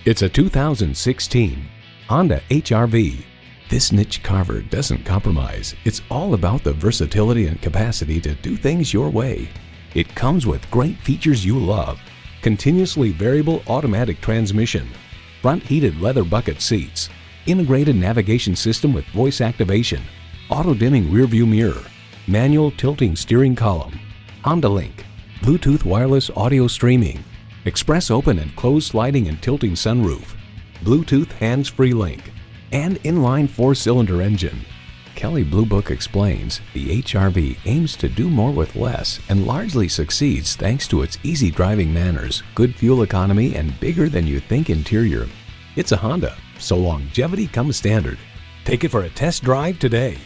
It's a 2016 Honda HR-V. This niche carver doesn't compromise. It's all about the versatility and capacity to do things your way. It comes with great features you love. Continuously variable automatic transmission, front heated leather bucket seats, integrated navigation system with voice activation, auto-dimming rearview mirror, manual tilting steering column, Honda Link, Bluetooth wireless audio streaming, express open and closed sliding and tilting sunroof, Bluetooth hands-free link, and inline 4-cylinder engine. Kelley Blue Book explains the HR-V aims to do more with less and largely succeeds thanks to its easy driving manners, good fuel economy, and bigger than you think interior. It's a Honda, so longevity comes standard. Take it for a test drive today.